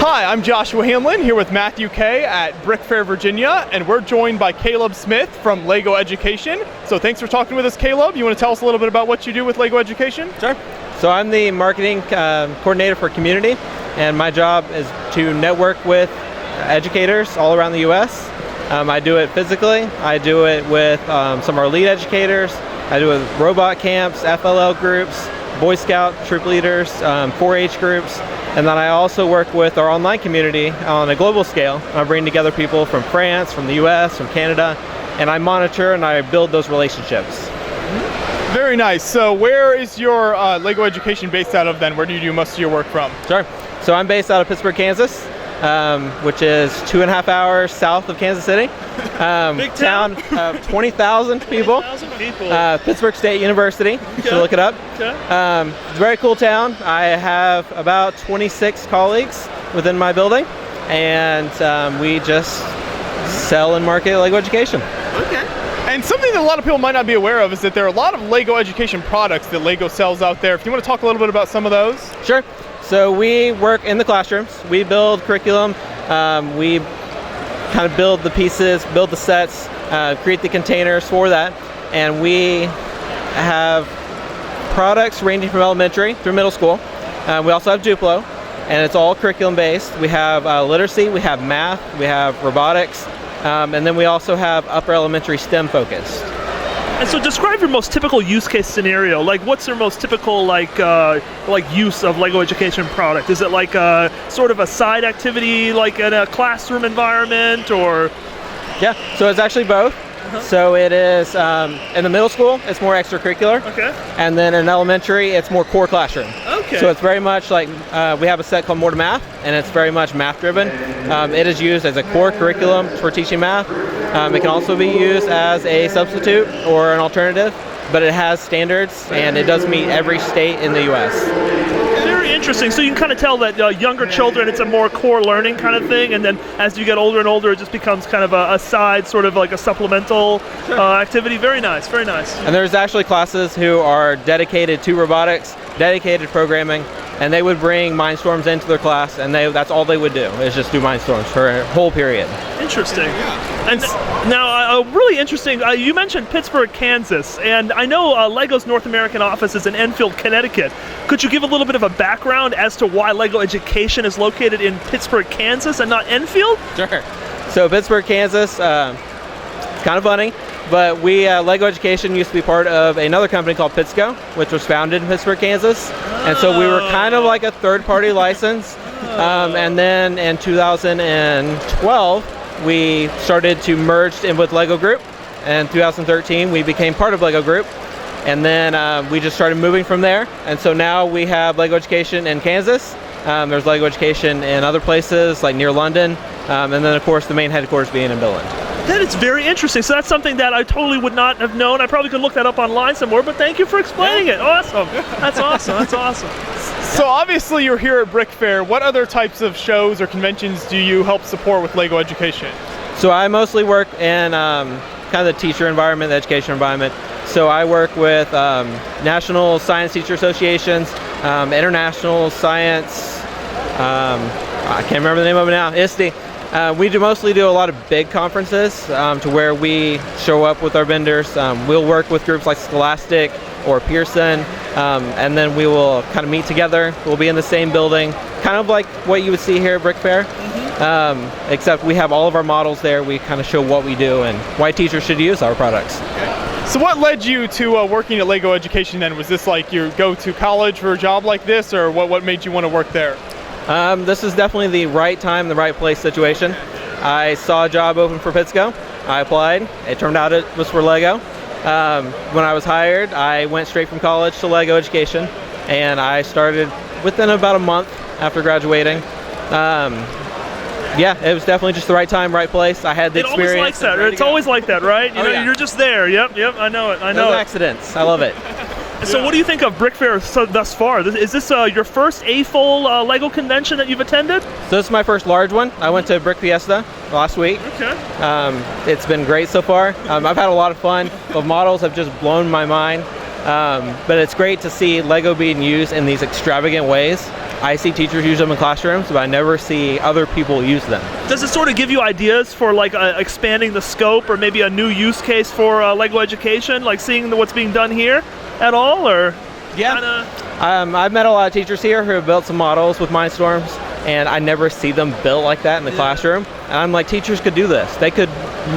Hi, I'm Joshua Hanlon here with Matthew Kay at BrickFair, Virginia, and we're joined by Caleb Smith from Lego Education. So thanks for talking with us, Caleb. You want to tell us a little bit about what you do with Lego Education? Sure. So I'm the marketing coordinator for community, and my job is to network with educators all around the U.S. I do it physically. I do it with some of our lead educators. I do it with robot camps, FLL groups, Boy Scout troop leaders, 4-H groups, and then I also work with our online community on a global scale. I bring together people from France, from the US, from Canada, and I monitor and I build those relationships. Very nice. So where is your Lego Education based out of then? Where do you do most of your work from? Sure. So I'm based out of Pittsburgh, Kansas, which is 2.5 hours south of Kansas City. Big town of 20,000 people. 20,000 people. Pittsburgh State University. Okay. So look it up. Okay. It's a very cool town. I have about 26 colleagues within my building, and we just sell and market Lego Education. Okay. And something that a lot of people might not be aware of is that there are a lot of Lego Education products that Lego sells out there. If you want to talk a little bit about some of those? Sure. So we work in the classrooms. We build curriculum. We kind of build the pieces, build the sets, create the containers for that. And we have products ranging from elementary through middle school. We also have Duplo, and it's all curriculum based. We have literacy, we have math, we have robotics, and then we also have upper elementary STEM focused. And so describe your most typical use case scenario. Like what's your most typical like use of Lego Education product? Is it like a sort of a side activity like in a classroom environment or? Yeah, so it's actually both. So it is, in the middle school, it's more extracurricular. Okay. And then in elementary, it's more core classroom. Okay. So it's very much like, we have a set called More to Math, and it's very much math driven. It is used as a core curriculum for teaching math. It can also be used as a substitute or an alternative, but it has standards and it does meet every state in the US. Very interesting. So you can kind of tell that younger children, it's a more core learning kind of thing, and then as you get older and older, it just becomes kind of a side, sort of like a supplemental activity. Very nice, very nice. And there's actually classes who are dedicated to robotics, dedicated to programming, and they would bring Mindstorms into their class, and that's all they would do, is just do Mindstorms for a whole period. Interesting. And now, really interesting, you mentioned Pittsburgh, Kansas, and I know Lego's North American office is in Enfield, Connecticut. Could you give a little bit of a background as to why Lego Education is located in Pittsburgh, Kansas, and not Enfield? Sure. So Pittsburgh, Kansas, it's kind of funny, but Lego Education used to be part of another company called Pitsco, which was founded in Pittsburgh, Kansas. And so we were kind of like a third-party license. And then in 2012, we started to merge in with Lego Group. And in 2013, we became part of Lego Group. And then we just started moving from there. And so now we have Lego Education in Kansas. There's Lego Education in other places, like near London. And then, of course, the main headquarters being in Billund. That is very interesting. So that's something that I totally would not have known. I probably could look that up online somewhere, but thank you for explaining it. Awesome. That's awesome. That's awesome. So obviously you're here at BrickFair. What other types of shows or conventions do you help support with Lego Education? So I mostly work in kind of the teacher environment, the education environment. So I work with national science teacher associations, international science, I can't remember the name of it now, ISTE. We mostly do a lot of big conferences to where we show up with our vendors. We'll work with groups like Scholastic or Pearson, and then we will kind of meet together. We'll be in the same building, kind of like what you would see here at BrickFair, except we have all of our models there. We kind of show what we do and why teachers should use our products. So what led you to working at Lego Education then? Was this like you go to college for a job like this, or what made you want to work there? This is definitely the right time, the right place situation. I saw a job open for Pitsco. I applied. It turned out it was for Lego. When I was hired, I went straight from college to Lego Education, and I started within about a month after graduating. Yeah, it was definitely just the right time, right place. I had the experience. Always like that. It's always like that, right? You know, yeah. You're just there. Yep, I know it. I know Those it. accidents. I love it. So what do you think of BrickFair thus far? Is this your first full Lego convention that you've attended? So this is my first large one. I went to Brick Fiesta last week. Okay. It's been great so far. I've had a lot of fun. The models have just blown my mind. But it's great to see Lego being used in these extravagant ways. I see teachers use them in classrooms, but I never see other people use them. Does it sort of give you ideas for like expanding the scope or maybe a new use case for Lego education, like seeing what's being done here at all, or? Yeah. I've met a lot of teachers here who have built some models with Mindstorms, and I never see them built like that in the classroom. And I'm like, teachers could do this. They could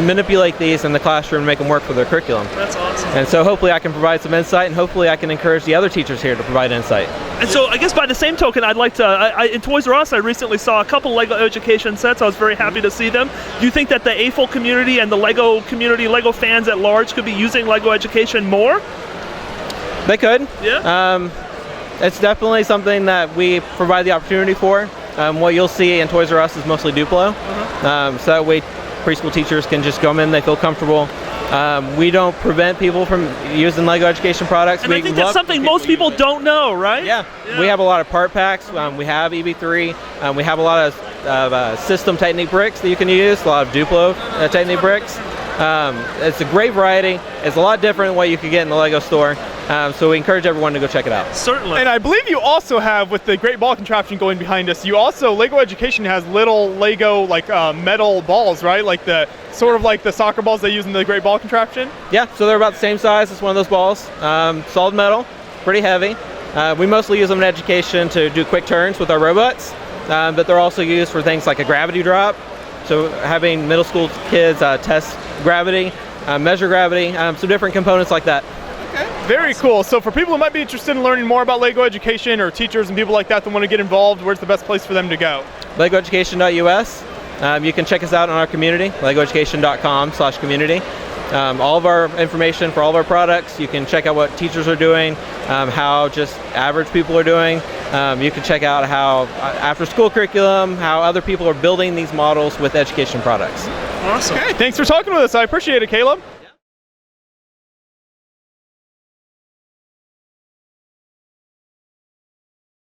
manipulate these in the classroom and make them work for their curriculum. That's awesome. And so hopefully I can provide some insight, and hopefully I can encourage the other teachers here to provide insight. And so I guess by the same token, I'd like to, in Toys R Us, I recently saw a couple Lego education sets. I was very happy to see them. Do you think that the AFOL community and the Lego community, Lego fans at large, could be using Lego education more? They could. Yeah. It's definitely something that we provide the opportunity for. What you'll see in Toys R Us is mostly Duplo. So that way preschool teachers can just come in, they feel comfortable. We don't prevent people from using Lego education products. And I think that's something most people don't know, right? Yeah. We have a lot of part packs. We have EB3. We have a lot of system Technique bricks that you can use, a lot of Duplo Technique bricks. It's a great variety. It's a lot different than what you could get in the Lego store. So we encourage everyone to go check it out. Certainly. And I believe you also have, with the great ball contraption going behind us, Lego Education has little Lego metal balls, right? Like the sort of like the soccer balls they use in the great ball contraption. Yeah, so they're about the same size as one of those balls. Solid metal, pretty heavy. We mostly use them in education to do quick turns with our robots, but they're also used for things like a gravity drop. So having middle school kids test gravity, measure gravity, some different components like that. Very cool. So for people who might be interested in learning more about Lego Education, or teachers and people like that that want to get involved, where's the best place for them to go? LegoEducation.us. You can check us out on our community, LegoEducation.com/community. All of our information for all of our products. You can check out what teachers are doing, how just average people are doing. You can check out how after-school curriculum, how other people are building these models with education products. Awesome. Okay, thanks for talking with us. I appreciate it, Caleb.